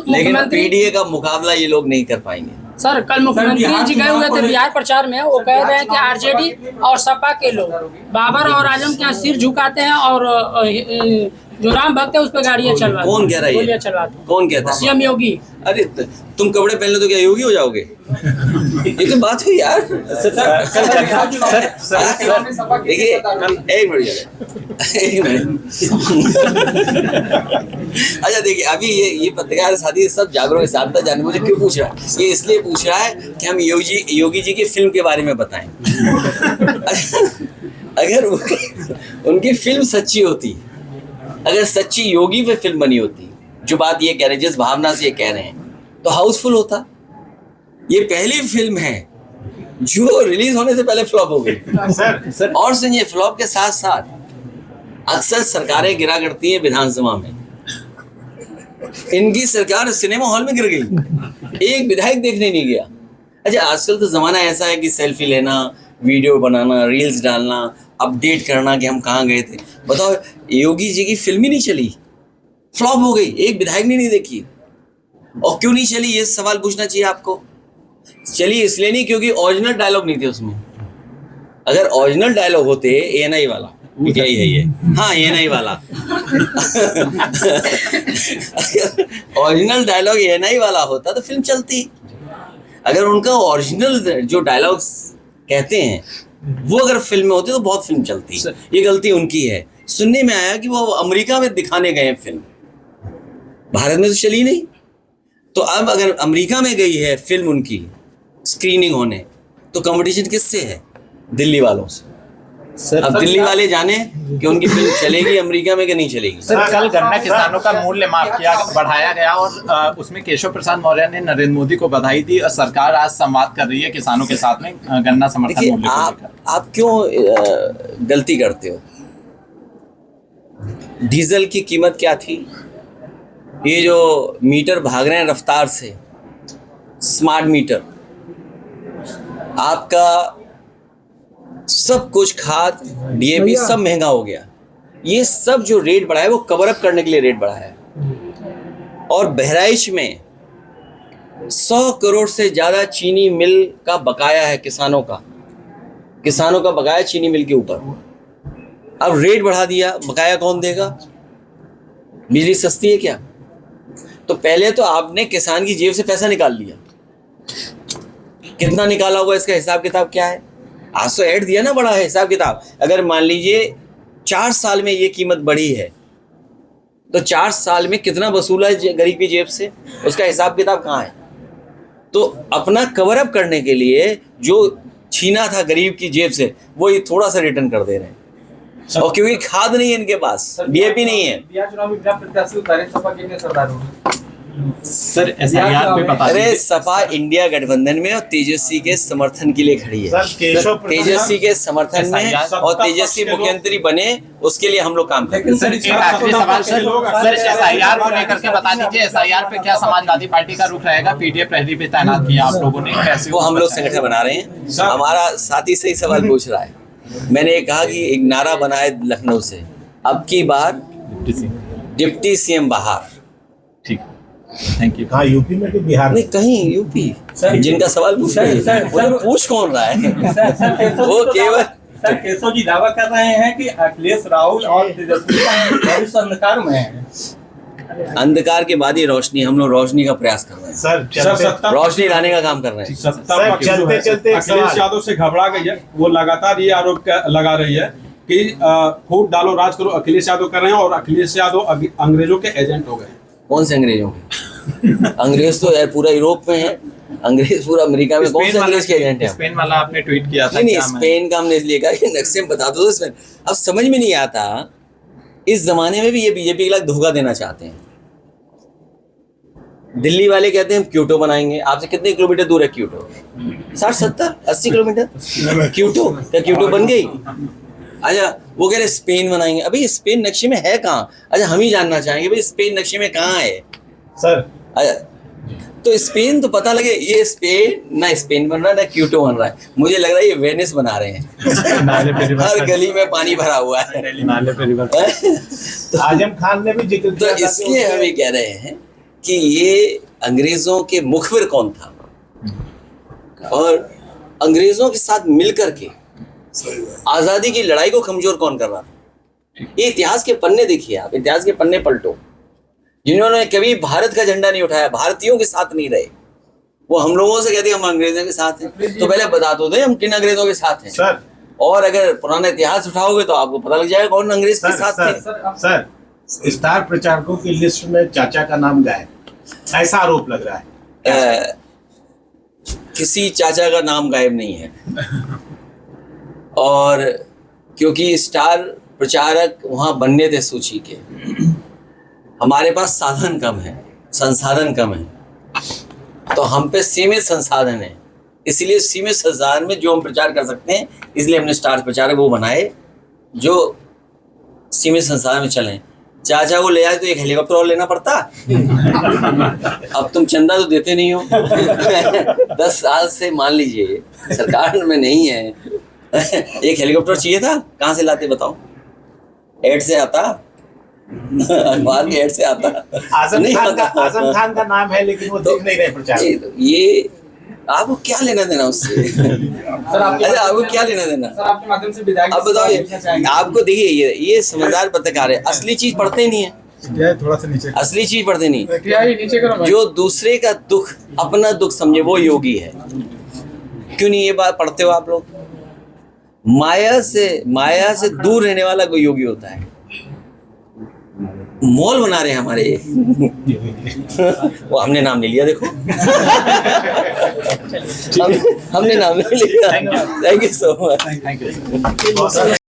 लेकिन मुख्यमंत्री पीडीए का मुकाबला ये लोग नहीं कर पाएंगे। सर कल मुख्यमंत्री जी गए हुए थे बिहार प्रचार में, वो कह रहे हैं कि आरजेडी और सपा के लोग बाबर और आजम के यहाँ सिर झुकाते हैं और जो राम भक्त है उस पर गाड़ियाँ चलवाते हैं। कौन कह रहा है ये? गोलियां चलवाते हैं। कौन कहता है? सीएम योगी। अरे तुम कपड़े पहन लो तो क्या योगी हो जाओगे? ये तो बात हुई यार। देखिए एक मिनट अच्छा देखिए, अभी ये पत्रकार साथी सब जागरूक साधता जाने मुझे क्यों पूछ रहा है? ये इसलिए पूछ रहा है कि हम योगी जी की फिल्म के बारे में बताएं। अगर उनकी फिल्म सच्ची होती, अगर सच्ची योगी पे फिल्म बनी होती, जो बात ये कह रहे हैं, जिस भावना से ये कह रहे हैं, तो हाउसफुल होता। ये पहली फिल्म है जो रिलीज होने से पहले फ्लॉप हो गई। सर और सुनिए, फ्लॉप के साथ साथ अक्सर सरकारें गिरा करती हैं विधानसभा में। इनकी सरकार सिनेमा हॉल में गिर गई, एक विधायक देखने नहीं गया। अच्छा आजकल तो जमाना ऐसा है कि सेल्फी लेना, वीडियो बनाना, रील्स डालना, अपडेट करना कि हम कहाँ गए थे। बताओ योगी जी की फिल्म ही नहीं चली, फ्लॉप हो गई, एक विधायक ने नहीं देखी। और क्यों नहीं चली, ये सवाल पूछना चाहिए आपको। चली इसलिए नहीं क्योंकि ओरिजिनल डायलॉग नहीं थे उसमें। अगर ओरिजिनल डायलॉग होते, एएनआई वाला यही है ये, हाँ एएनआई वाला ओरिजिनल डायलॉग एएनआई वाला होता तो फिल्म चलती। अगर उनका ओरिजिनल जो डायलॉग्स कहते हैं वो अगर फिल्म में होती तो बहुत फिल्म चलती। ये गलती उनकी है। सुनने में आया कि वो अमेरिका में दिखाने गए फिल्म, भारत में तो चली नहीं। तो अब अगर अमेरिका में गई है फिल्म उनकी स्क्रीनिंग होने, तो कंपटीशन किससे है? दिल्ली वालों से। सर अब दिल्ली वाले जाने कि उनकी फिल्म चलेगी अमेरिका में कि नहीं चलेगी। सर कल गन्ना किसानों का मूल्य माफ किया बढ़ाया गया और उसमें केशव प्रसाद मौर्य ने नरेंद्र मोदी को बधाई दी और सरकार आज संवाद कर रही है किसानों के साथ में गन्ना समर्थन मूल्य को लेकर। आप क्यों गलती करते हो? डीजल की कीमत क्या थी? ये जो मीटर भाग रहे हैं रफ्तार से, स्मार्ट मीटर, आपका सब कुछ खाद डीएपी सब महंगा हो गया। ये सब जो रेट बढ़ा है वो कवर अप करने के लिए रेट बढ़ा है। और बहराइच में 100 करोड़ से ज्यादा चीनी मिल का बकाया है किसानों का बकाया चीनी मिल के ऊपर। अब रेट बढ़ा दिया, बकाया कौन देगा? बिजली सस्ती है क्या? तो पहले तो आपने किसान की जेब से पैसा निकाल लिया। कितना निकाला होगा इसका हिसाब किताब क्या है? आज तो ऐड दिया ना, बड़ा है हिसाब किताब। अगर मान लीजिए 4 साल में ये कीमत बढ़ी है तो 4 साल में कितना वसूला है गरीब की जेब से, उसका हिसाब किताब कहाँ है? तो अपना कवर अप करने के लिए जो छीना था गरीब की जेब से वो ये थोड़ा सा रिटर्न कर दे रहे हैं। और क्योंकि खाद नहीं है इनके पास, डीएपी नहीं है। सर एसआईआर पे बता अरे सपा इंडिया गठबंधन में और तेजस्वी के समर्थन के लिए खड़ी है। तेजस्वी के समर्थन में और तेजस्वी मुख्यमंत्री बने उसके लिए हम लोग काम करते हैं। सर एक आखिरी सवाल सर एसआईआर को लेकर के बता दीजिए, एसआईआर पे क्या समाजवादी पार्टी का रुख रहेगा? पीडीए प्रहरी पे तैनात किया आप लोगों ने, कैसे वो हम लोग संगठन बना रहे हैं। हमारा साथी सही सवाल पूछ रहा है। मैंने कहा कि एक नारा बना है लखनऊ से, अब की बार डिप्टी सीएम बाहर। ठीक, थैंक यू। हाँ यूपी में कि बिहार नहीं, कहीं यूपी। जिनका सवाल पूछ रहे हैं वो पूछ कौन रहा है? वो केवल सर केशव जी दावा कर रहे हैं कि अखिलेश राहुल और तेजस्वी भविष्य अंधकार में है। अंधकार के बाद ही रोशनी, हम लोग रोशनी का प्रयास कर रहे हैं सर रोशनी लाने का काम कर रहे हैं। चलते चलते अखिलेश यादव से घबरा गई है, वो लगातार ये आरोप लगा रही है कि फूट डालो राज करो अखिलेश यादव कर रहे हैं और अखिलेश यादव अंग्रेजों के एजेंट हो गए। कौन से अंग्रेजों के? अंग्रेज तो यार पूरा यूरोप में है, अंग्रेज पूरा अमेरिका में। कौन से अंग्रेज के एजेंट है? स्पेन वाला आपने ट्वीट किया था। नहीं, स्पेन का हमने इसलिए कहा कि नक्शे में बता दो। अब समझ में नहीं आता, इस जमाने में भी ये बीजेपी के लोग धोखा देना चाहते हैं। दिल्ली वाले कहते हैं हम क्योटो बनाएंगे। आपसे कितने किलोमीटर दूर है क्योटो? 60, 70, 80 kilometre Kyoto. क्या क्योटो बन गई? अच्छा वो कह रहे स्पेन बनाएंगे। अभी स्पेन नक्शे में है कहाँ? अच्छा हम ही जानना चाहेंगे भाई स्पेन नक्शे में कहाँ है सर? अच्छा तो स्पेन तो पता लगे। ये स्पेन ना स्पेन बन रहा है ना क्योटो बन रहा है। मुझे लग रहा है ये वेनिस बना रहे हैं। हर गली में पानी भरा हुआ है। आजम खान ने भी जिक्र तो किया था इसलिए हम ये कह रहे हैं कि ये अंग्रेजों के मुखबिर कौन था और अंग्रेजों के साथ मिलकर के आजादी की लड़ाई को कमजोर कौन कर रहा था। ये इतिहास के पन्ने देखिए, आप इतिहास के पन्ने पलटो, जिन्होंने कभी भारत का झंडा नहीं उठाया, भारतीयों के साथ नहीं रहे, वो हम लोगों से कहते हैं हम अंग्रेजों के साथ हैं। तो पहले बता दो दे हम किन अंग्रेजों के साथ हैं सर। और अगर पुराना इतिहास उठाओगे तो आपको पता लग जाएगा कौन अंग्रेज के साथ थे। सर, स्टार प्रचारकों की लिस्ट में चाचा का नाम गायब, ऐसा आरोप लग रहा है। किसी चाचा का नाम गायब नहीं है, और क्योंकि स्टार प्रचारक वहाँ बनने थे सूची के, हमारे पास साधन कम है, संसाधन कम है, तो हम पे सीमित संसाधन है, इसलिए सीमित संसाधन में जो हम प्रचार कर सकते हैं, इसलिए हमने स्टार प्रचारक वो बनाए जो सीमित संसाधन में चलें। चाचा को ले आए तो एक हेलीकॉप्टर और लेना पड़ता। अब तुम चंदा तो देते नहीं हो। 10 साल से मान लीजिए सरकार में नहीं है। एक हेलीकॉप्टर चाहिए था, कहाँ से लाते बताओ? एड से आता, अखबार के एड से आता। आजम खान का नाम है लेकिन वो देख नहीं रहे प्रचार। ये आपको क्या लेना देना उससे? सर आपको क्या लेना देना? सर आपके माध्यम से विधायक अब बताओ, आपको देखिए ये समझदार पत्रकार है, असली चीज पढ़ते ही नहीं है, थोड़ा सा नीचे, असली चीज पढ़ते नहीं। नीचे करो जो दूसरे का दुख अपना दुख समझे वो योगी है। क्यों नहीं ये बात पढ़ते हो आप लोग? माया से दूर रहने वाला कोई योगी होता है। मॉल बना रहे हैं हमारे वो हमने नाम नहीं लिया, देखो। हमने नाम नहीं लिया। Thank you so much. Thank you.